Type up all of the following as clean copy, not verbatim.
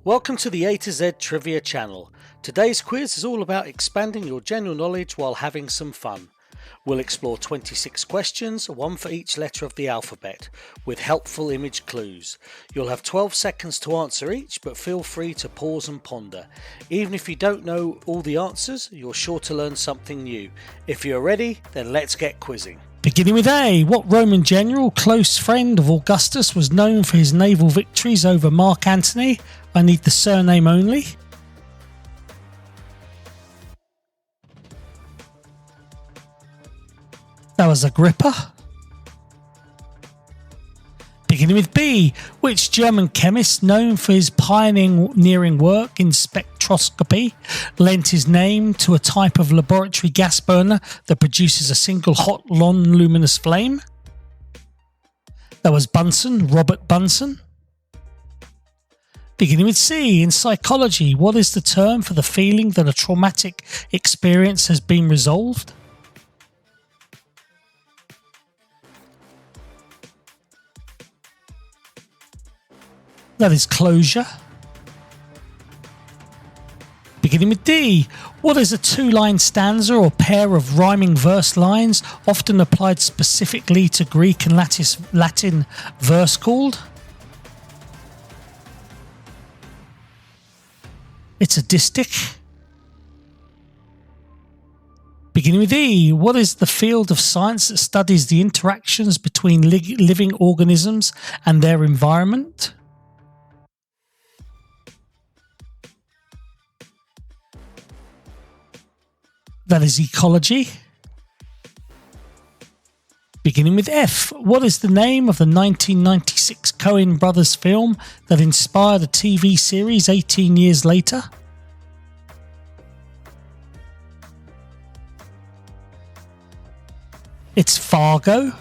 Welcome to the A to Z Trivia channel. Today's quiz is all about expanding your general knowledge while having some fun. We'll explore 26 questions, one for each letter of the alphabet, with helpful image clues. You'll have 12 seconds to answer each, but feel free to pause and ponder. Even if you don't know all the answers, you're sure to learn something new. If you're ready, then let's get quizzing. Beginning with A, what Roman general, close friend of Augustus, was known for his naval victories over Mark Antony? I need the surname only. That was Agrippa. Beginning with B, which German chemist known for his pioneering work in spectroscopy lent his name to a type of laboratory gas burner that produces a single hot, non-luminous flame? That was Bunsen, Robert Bunsen. Beginning with C, in psychology, what is the term for the feeling that a traumatic experience has been resolved? That is closure. Beginning with D, what is a two-line stanza or pair of rhyming verse lines often applied specifically to Greek and Latin verse called? It's a distich. Beginning with E, what is the field of science that studies the interactions between living organisms and their environment? That is ecology. Beginning with F, what is the name of the 1996 Coen brothers film that inspired a TV series 18 years later? It's Fargo.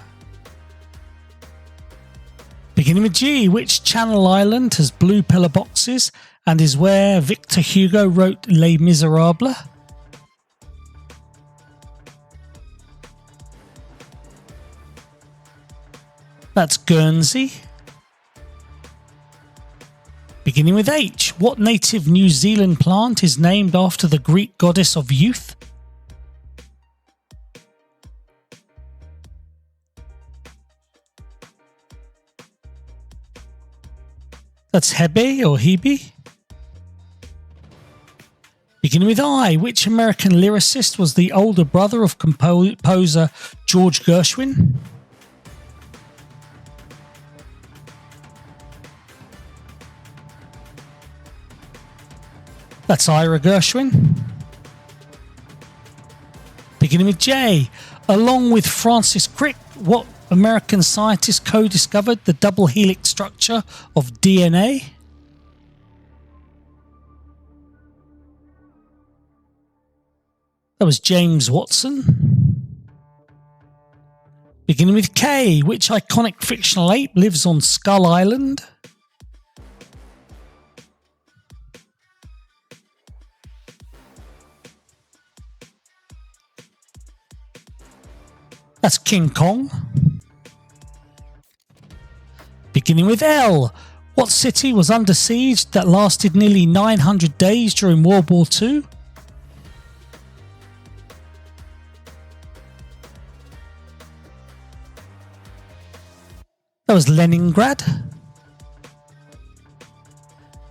Beginning with G, which Channel Island has blue pillar boxes and is where Victor Hugo wrote Les Miserables? That's Guernsey. Beginning with H, what native New Zealand plant is named after the Greek goddess of youth? That's Hebe or Hebe. Beginning with I, which American lyricist was the older brother of composer George Gershwin? That's Ira Gershwin. Beginning with J, along with Francis Crick, what American scientist co-discovered the double helix structure of DNA? That was James Watson. Beginning with K, which iconic fictional ape lives on Skull Island? That's King Kong. Beginning with L, what city was under siege that lasted nearly 900 days during World War II? That was Leningrad.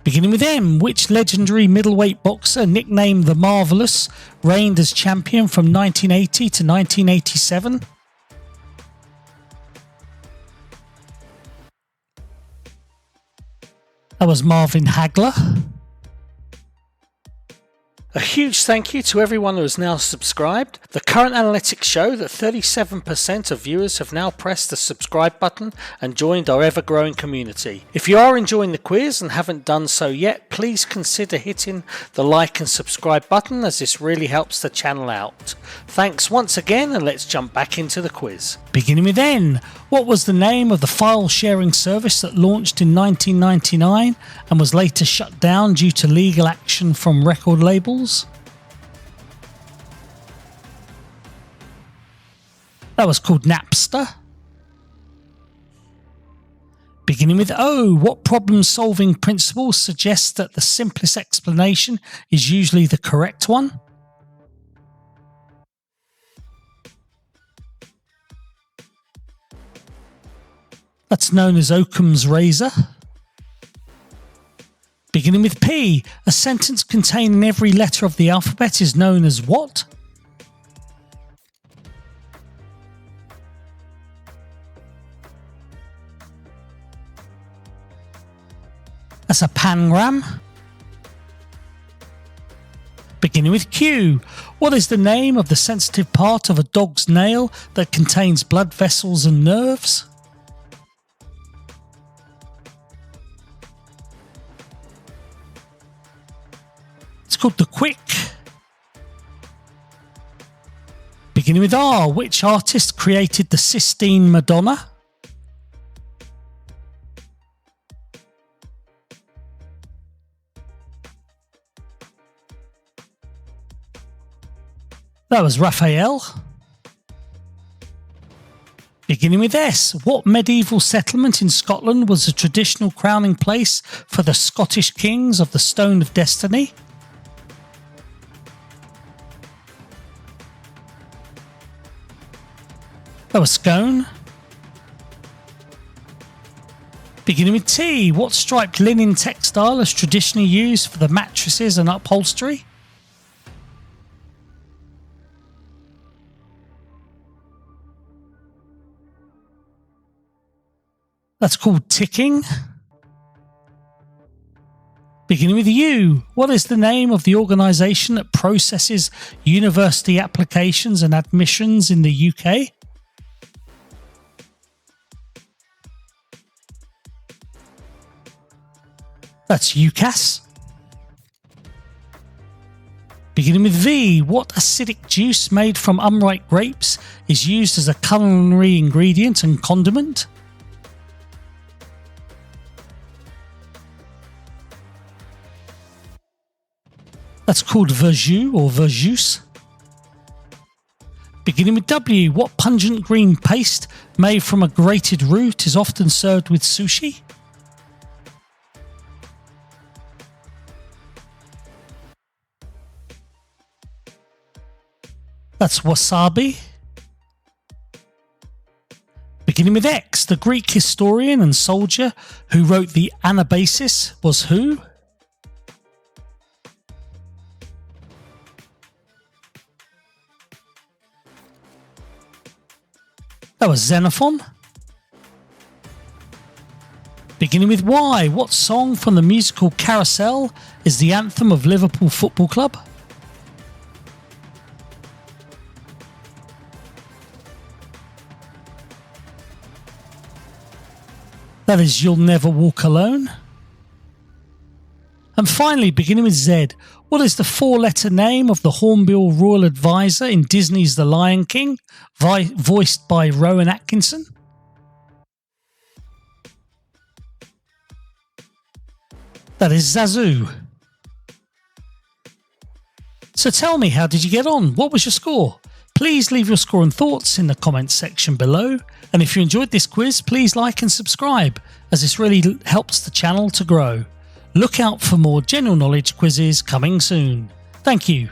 Beginning with M, which legendary middleweight boxer nicknamed The Marvelous reigned as champion from 1980 to 1987? That was Marvin Hagler. A huge thank you to everyone who has now subscribed. The current analytics show that 37% of viewers have now pressed the subscribe button and joined our ever-growing community. If you are enjoying the quiz and haven't done so yet, please consider hitting the like and subscribe button, as this really helps the channel out. Thanks once again, and let's jump back into the quiz. Beginning with N, what was the name of the file sharing service that launched in 1999 and was later shut down due to legal action from record labels? That was called Napster. Beginning with O, what problem-solving principle suggests that the simplest explanation is usually the correct one? That's known as Occam's razor. Beginning with P, a sentence containing every letter of the alphabet is known as what? That's a pangram. Beginning with Q, what is the name of the sensitive part of a dog's nail that contains blood vessels and nerves? It's called the quick. Beginning with R, which artist created the Sistine Madonna? That was Raphael. Beginning with S, what medieval settlement in Scotland was a traditional crowning place for the Scottish kings of the Stone of Destiny? That was Scone. Beginning with T, what striped linen textile is traditionally used for the mattresses and upholstery? That's called ticking. Beginning with U, what is the name of the organisation that processes university applications and admissions in the UK? That's UCAS. Beginning with V, what acidic juice made from unripe grapes is used as a culinary ingredient and condiment? That's called verjus or verjus. Beginning with W, what pungent green paste made from a grated root is often served with sushi? That's wasabi. Beginning with X, the Greek historian and soldier who wrote the Anabasis was who? That was Xenophon. Beginning with Y, what song from the musical Carousel is the anthem of Liverpool Football Club? That is You'll Never Walk Alone. And finally, beginning with Z, what is the four-letter name of the Hornbill Royal Advisor in Disney's The Lion King, voiced by Rowan Atkinson? That is Zazu. So tell me, how did you get on? What was your score? Please leave your score and thoughts in the comments section below. And if you enjoyed this quiz, please like and subscribe, as this really helps the channel to grow. Look out for more general knowledge quizzes coming soon. Thank you.